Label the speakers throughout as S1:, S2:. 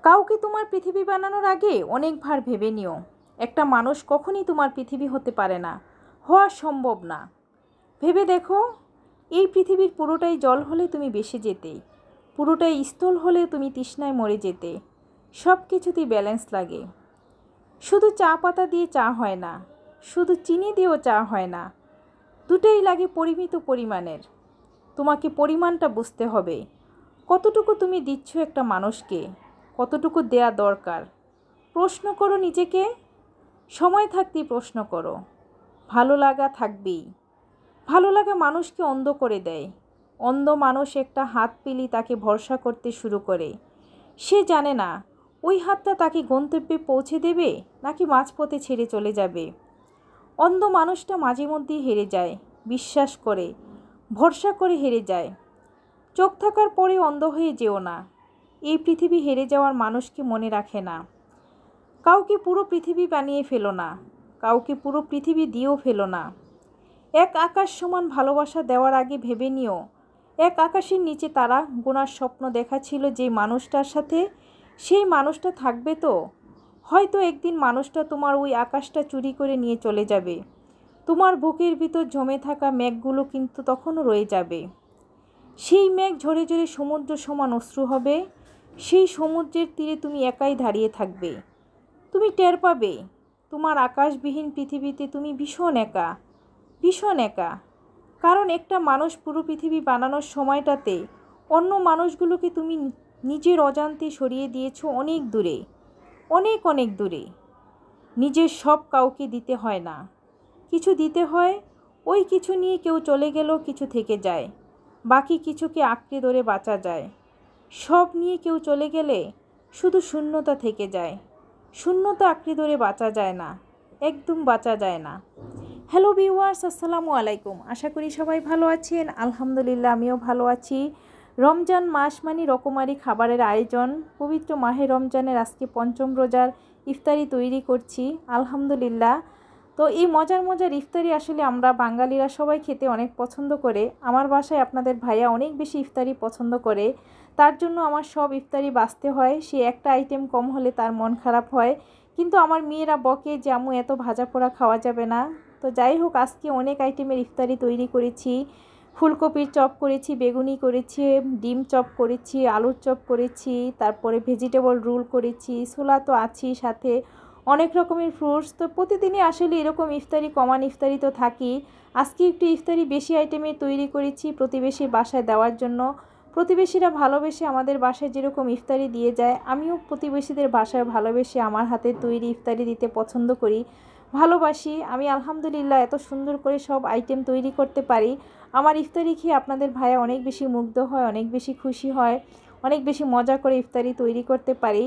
S1: কাউকে তোমার পৃথিবী বানানোর আগে অনেকবার ভেবে নিও। একটা মানুষ কখনই তোমার পৃথিবী হতে পারে না, হওয়া সম্ভব না। ভেবে দেখো, এই পৃথিবীর পুরোটাই জল হলে তুমি ভেসে যেতে, পুরোটাই স্থল হলে তুমি তৃষ্ণায় মরে যেতে। সব কিছুতেই ব্যালেন্স লাগে। শুধু চা পাতা দিয়ে চা হয় না, শুধু চিনি দিয়েও চা হয় না। দুটোই লাগে পরিমিত পরিমাণের। তোমাকে পরিমাণটা বুঝতে হবে। কতটুকু তুমি দিচ্ছ একটা মানুষকে, কতটুকু দেয়া দরকার। প্রশ্ন করো নিজেকে, সময় থাকতেই প্রশ্ন করো। ভালো লাগা থাকবেই। ভালো লাগা মানুষকে অন্ধ করে দেয়। অন্ধ মানুষ একটা হাত পেলেই তাকে ভরসা করতে শুরু করে। সে জানে না ওই হাতটা তাকে গন্তব্যে পৌঁছে দেবে নাকি মাঝপথে ছেড়ে চলে যাবে। অন্ধ মানুষটা মাঝে মধ্যেই হেরে যায়, বিশ্বাস করে ভরসা করে হেরে যায়। চোখ থাকার পরে অন্ধ হয়ে যেও না। এই পৃথিবী হেরে যাওয়ার মানুষকে মনে রাখে না। কাউকে পুরো পৃথিবী বানিয়ে ফেলো না, কাউকে পুরো পৃথিবী দিয়েও ফেলো না। এক আকাশ সমান ভালোবাসা দেওয়ার আগে ভেবে নিও, এক আকাশের নিচে তারা গোনার স্বপ্ন দেখা ছিল যে মানুষটার সাথে, সেই মানুষটা থাকবে তো? হয়তো একদিন মানুষটা তোমার ওই আকাশটা চুরি করে নিয়ে চলে যাবে। তোমার বুকের ভিতর জমে থাকা মেঘগুলো কিন্তু তখনও রয়ে যাবে। সেই মেঘ ঝরে ঝরে সমুদ্র সমান অশ্রু হবে। সেই সমুদ্রের তীরে তুমি একাই দাঁড়িয়ে থাকবে। তুমি টের পাবে তোমার আকাশবিহীন পৃথিবীতে তুমি ভীষণ একা, ভীষণ একা। কারণ একটা মানুষ পুরো পৃথিবী বানানোর সময়টাতে অন্য মানুষগুলোকে তুমি নিজের অজান্তে সরিয়ে দিয়েছো অনেক দূরে, অনেক অনেক দূরে। নিজের সব কাউকে দিতে হয় না, কিছু দিতে হয়। ওই কিছু নিয়ে কেউ চলে গেলেও কিছু থেকে যায়, বাকি কিছুকে আঁকড়ে ধরে বাঁচা যায়। সব নিয়ে কেউ চলে গেলে শুধু শূন্যতা থেকে যায়। শূন্যতা আঁকড়ে ধরে বাঁচা যায় না, একদম বাঁচা যায় না। হ্যালো ভিউয়ার্স, আসসালামু আলাইকুম। আশা করি সবাই ভালো আছেন। আলহামদুলিল্লাহ, আমিও ভালো আছি। রমজান মাস মানে রকমারি খাবারের আয়োজন। পবিত্র মাহে রমজানের আজকে পঞ্চম রোজার ইফতারি তৈরি করছি আলহামদুলিল্লাহ। তো এই মজার মজার ইফতারি আসলে আমরা বাঙালিরা সবাই খেতে অনেক পছন্দ করে। আমার বাসায় আপনাদের ভাইয়া অনেক বেশি ইফতারি পছন্দ করে, তার জন্য আমার সব ইফতারি বাছতে হয়। সে একটা আইটেম কম হলে তার মন খারাপ হয়। কিন্তু আমার মেয়েরা বকে যে আম্মু এত ভাজা পোড়া খাওয়া যাবে না। তো যাই হোক, আজকে অনেক আইটেমের ইফতারি তৈরি করেছি। ফুলকপির চপ করেছি, বেগুনি করেছি, ডিম চপ করেছি, আলুর চপ করেছি, তারপরে ভেজিটেবল রোল করেছি, ছোলা তো আছেই, সাথে অনেক রকমের ফ্রুটস। তো প্রতিদিনই আসলে এরকম ইফতারি কমান ইফতারি তো থাকি। আজকে একটু ইফতারি বেশি আইটেমের তৈরি করেছি প্রতিবেশীর বাসায় দেওয়ার জন্য। প্রতিবেশীরা ভালোবেসে আমাদের বাসায় যেরকম ইফতারি দিয়ে যায়, আমিও প্রতিবেশীদের বাসায় ভালোবেসে আমার হাতে তৈরি ইফতারি দিতে পছন্দ করি, ভালোবাসি। আমি আলহামদুলিল্লাহ এত সুন্দর করে সব আইটেম তৈরি করতে পারি। আমার ইফতারি খেয়ে আপনাদের ভাইয়া অনেক বেশি মুগ্ধ হয়, অনেক বেশি খুশি হয়, অনেক বেশি মজা করে ইফতারি তৈরি করতে পারি।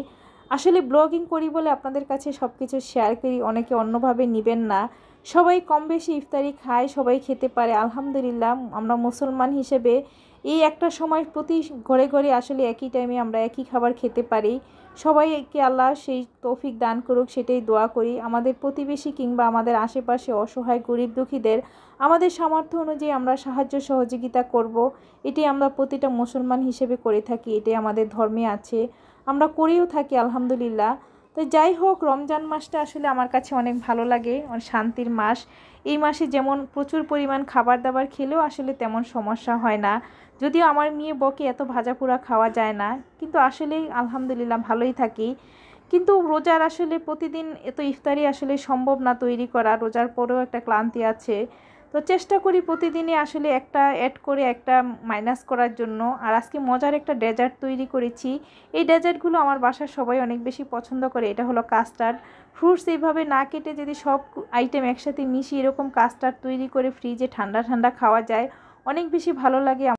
S1: আসলে ব্লগিং করি বলে আপনাদের কাছে সব কিছু শেয়ার করি, অনেকে অন্যভাবে নেবেন না। সবাই কম বেশি ইফতারি খায়, সবাই খেতে পারে আলহামদুলিল্লাহ। আমরা মুসলমান হিসেবে এই একটা সময় প্রতি ঘরে ঘরে আসলে একই টাইমে আমরা একই খাবার খেতে পারি। সবাইকে আল্লাহ সেই তৌফিক দান করুক, সেটাই দোয়া করি। আমাদের প্রতিবেশী কিংবা আমাদের আশেপাশে অসহায় গরিব দুঃখীদের আমাদের সামর্থ্য অনুযায়ী আমরা সাহায্য সহযোগিতা করব। এটাই আমরা প্রতিটা মুসলমান হিসেবে করে থাকি, এটাই আমাদের ধর্মে আছে, আমরা করেও থাকি আলহামদুলিল্লাহ। তো যাই হোক, রমজান মাসটা আসলে আমার কাছে অনেক ভালো লাগে, অনেক শান্তির মাস। এই মাসে যেমন প্রচুর পরিমাণ খাবার দাবার খেলেও আসলে তেমন সমস্যা হয় না। যদিও আমার মেয়ে বকে এত ভাজা পোড়া খাওয়া যায় না, কিন্তু আসলেই আলহামদুলিল্লাহ ভালোই থাকি। কিন্তু রোজার আসলে প্রতিদিন এত ইফতারি আসলে সম্ভব না তৈরি করা, রোজার পরেও একটা ক্লান্তি আছে। তো চেষ্টা করি প্রতিদিনই আসলে একটা অ্যাড করে একটা মাইনাস করার জন্য। আর আজকে মজার একটা ডেজার্ট তৈরি করেছি। এই ডেজার্টগুলো আমার বাসার সবাই অনেক বেশি পছন্দ করে। এটা হলো কাস্টার্ড। ফ্রুটস এইভাবে না কেটে যদি সব আইটেম একসাথে মিশিয়ে এরকম কাস্টার্ড তৈরি করে ফ্রিজে ঠান্ডা ঠান্ডা খাওয়া যায়, অনেক বেশি ভালো লাগে।